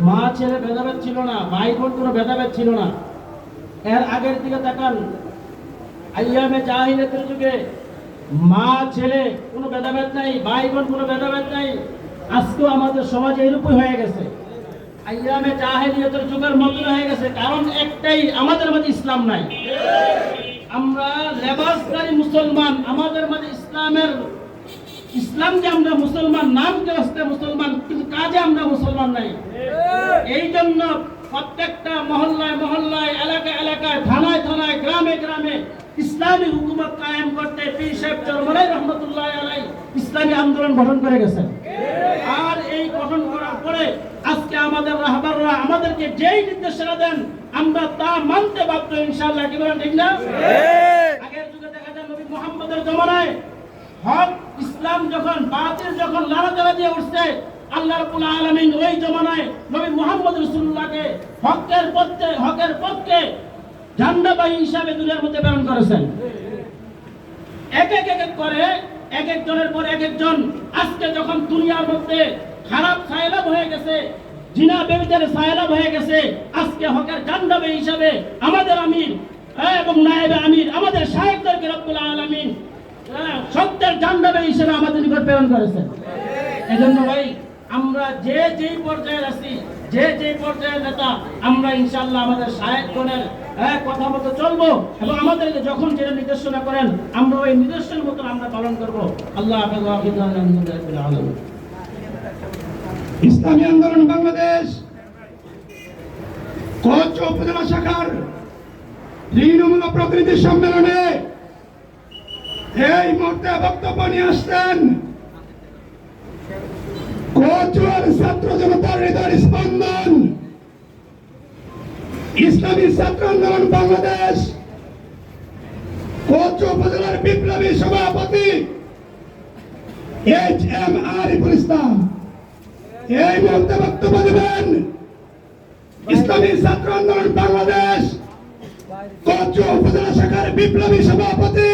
মা ছেলে ভেদাভেদ ছিল না, ভাই বোন কোনো ভেদাভেদ ছিল না। এর আগের দিকে তাকান, আইয়ামে জাহিলিয়াতের যুগে মা ছেলে কোনো ভেদাভেদ নাই, ভাই বোন কোনো ভেদাভেদ নাই। আজকেও আমাদের সমাজে এরূপই হয়ে গেছে, আইয়ামে জাহিলিয়াতের যুগের মতো হয়ে গেছে। কারণ একটাই, আমাদের মাঝে ইসলাম নাই। আমরা লেবাসদারি মুসলমান, আমাদের মাঝে ইসলামকে আমরা মুসলমান, নামকে হচ্ছে মুসলমান, কিন্তু কাজে আমরা মুসলমান নাই। এই জন্য প্রত্যেকটা মহল্লায় মহল্লায়, এলাকায় এলাকায়, থানায় থানায়, গ্রামে গ্রামে ইসলামী হুকুমত কায়েম করতে পীর সাহেব চরমনাই রহমতুল্লাহ আলাইহি ইসলামী আন্দোলন গঠন করে গেছেন। আর এই গঠন করার পরে আজকে আমাদের রাহবাররা আমাদেরকে যেই নির্দেশনা দেন আমরা তা মানতে বাধ্য ইনশাআল্লাহ। কি বলেন, ঠিক না? আগের যুগে দেখা যায় নবী মুহাম্মদের জমানায় হক ইসলাম যখন, বাতিল যখন লড়াচড়া দিয়ে উঠছে, আল্লাহ রাব্বুল আলামিন ওই জমানায় নবী মুহাম্মদ রাসূলুল্লাহকে হকের পক্ষে ঝান্ডাবাহী হিসাবে দুনিয়ার মধ্যে প্রেরণ করেছেন। এক করে এক একজনের পর এক একজন আজকে যখন দুনিয়ার মধ্যে খারাপ ছায়ালাভ হয়ে গেছে, জিনা ব্যভিচারের ছায়ালাভ হয়ে গেছে, আজকে হকের ঝান্ডাবাহী হিসাবে আমাদের আমির এবং নায়েবে আমির, আমাদের শায়েখদেরকে রব্বুল আলামিন সত্যের ঝান্ডাবাহী হিসেবে আমাদের নিকট প্রেরণ করেছেন। এজন্য ভাই, আমরা যে যেই পর্যায়ে আছি, যে যেই পর্যায়ের নেতা, আমরা ইনশাআল্লাহ আমাদের শায়েখগণের কথা মতো চলবো এবং আমাদেরকে যখন যেটা নির্দেশনা করেন আমরা ওই নির্দেশন মতো আমরা পালন করবো। আল্লাহ হাফেজ। ইসলামী আন্দোলন বাংলাদেশ কচ্ছ উপজেলা শাখার তৃণমূল প্রতিনিধি সম্মেলনে এই মুহূর্তে বক্তব্য নিয়ে আসছেন কচুয়ার ছাত্র জনতার হৃদয়ের স্পন্দন, ইসলামী ছাত্র আন্দোলন বাংলাদেশ কচ্ছ উপজেলার বিপ্লবী সভাপতি HM আরিফুল ইসলাম এই মুহূর্তে বক্তব্য দেবেন। ইসলামী ছাত্র আন্দোলন বাংলাদেশ কচ্ছ উপজেলা শাখার বিপ্লবী সভাপতি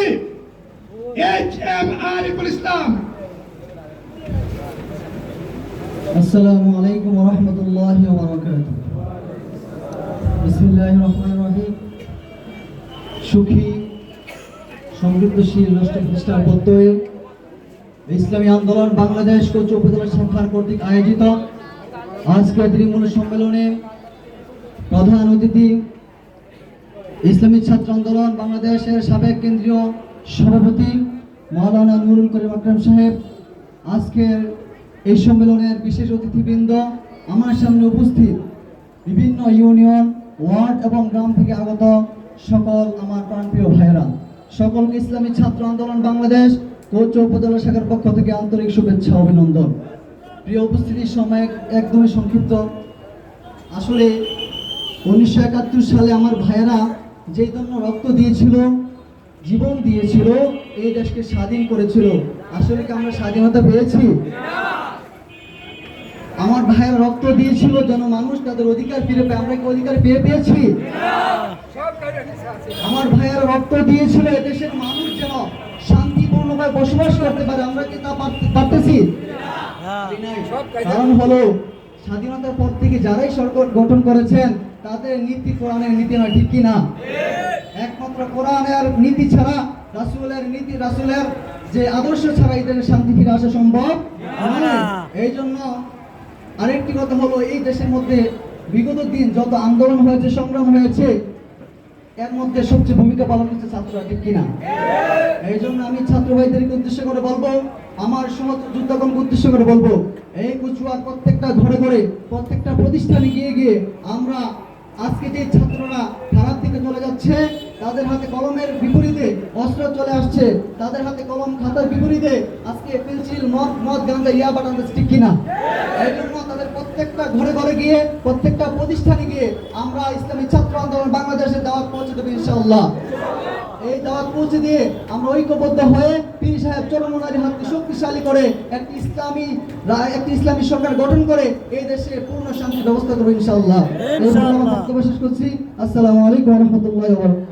HM আরিফুল ইসলাম। আসসালামু আলাইকুম ওয়া রাহমাতুল্লাহি ওয়া বারাকাতুহু। বিসমিল্লাহির রহমানির রহিম। সুখী সমৃদ্ধশীল রাষ্ট্র প্রতিষ্ঠার প্রত্যয়ে ইসলামী আন্দোলন বাংলাদেশ কচ্ছ উপজেলা শাখার কর্তৃক আয়োজিত আজকের তৃণমূল সম্মেলনে প্রধান অতিথি ইসলামী ছাত্র আন্দোলন বাংলাদেশের সাবেক কেন্দ্রীয় সভাপতি মাওলানা নুরুল করিম আকরাম সাহেব, আজকের এই সম্মেলনের বিশেষ অতিথিবৃন্দ, আমার সামনে উপস্থিত বিভিন্ন ইউনিয়ন, ওয়ার্ড এবং গ্রাম থেকে আগত সকল আমার প্রাণপ্রিয় ভাইয়েরা, সকলকে ইসলামী ছাত্র আন্দোলন বাংলাদেশ কচ্ছ উপজেলা শাখার পক্ষ থেকে আন্তরিক শুভেচ্ছা অভিনন্দন। প্রিয় উপস্থিতির সময় একদমই সংক্ষিপ্ত। আসলে 1971 সালে আমার ভাইয়েরা যেই জন্য রক্ত দিয়েছিল, জীবন দিয়েছিল, এই দেশকে স্বাধীন করেছিল, আসলে কি আমরা স্বাধীনতা পেয়েছি? আমার ভাইয়েরা রক্ত দিয়েছিল যেন মানুষ তাদের অধিকার ফিরে পায়, আমরা কি অধিকার পেয়েছি? আমার ভাইয়েরা রক্ত দিয়েছিল এদেশের মানুষ যেন শান্তিপূর্ণভাবে বসবাস করতে পারে, আমরা কি তা পারতেছি? কারণ হলো স্বাধীনতার পর থেকে যারাই সরকার গঠন করেছেন তাদের নীতি কোরআনের নীতি নয়, ঠিক কি না? একমাত্র কোরআনের নীতি ছাড়া, রাসূলের নীতি, রাসূলের যে আদর্শ ছাড়া এই দেশে শান্তি ফিরে আসা সম্ভব নয়। এই জন্য আরেকটি কথা হলো, এই দেশের মধ্যে বিগত দিন যত আন্দোলন হয়েছে, সংগ্রাম হয়েছে, এর মধ্যে সবচেয়ে ভূমিকা পালন করছে ছাত্ররা, ঠিক কিনা? এই জন্য আমি ছাত্র ভাইদেরকে উদ্দেশ্য করে বলবো, আমার সহযোদ্ধাগণকে উদ্দেশ্য করে বলবো, এই কচুয়ার প্রত্যেকটা ঘরে ঘরে, প্রত্যেকটা প্রতিষ্ঠানে গিয়ে গিয়ে আমরা আজকে যে ছাত্ররা খারাপ দিকে চলে যাচ্ছে, তাদের হাতে কলমের বিপরীতে অস্ত্র চলে আসছে, তাদের হাতে কলম খাতার বিপরীতে আজকে পেন্সিল, মদ গাঁজা, ইয়াবা টানতেছে, ঠিক কিনা? এই জন্য তাদের প্রত্যেকটা ঘরে ঘরে গিয়ে, প্রত্যেকটা প্রতিষ্ঠানে গিয়ে আমরা ইসলামী ছাত্র আন্দোলন বাংলাদেশের দাওয়াত পৌঁছে দেবো ইনশাআল্লাহ। এই দাওয়াত পৌঁছে দিয়ে আমরা ঐক্যবদ্ধ হয়ে পীর সাহেব চরমনাইর হাতকে শক্তিশালী করে একটি ইসলামী সরকার গঠন করে এই দেশে পূর্ণ শান্তি ব্যবস্থা করবো ইনশাআল্লাহ। এই বক্তব্য শেষ করছি। আসসালামু আলাইকুম ওয়া রাহমাতুল্লাহি ওয়া বারাকাতুহু।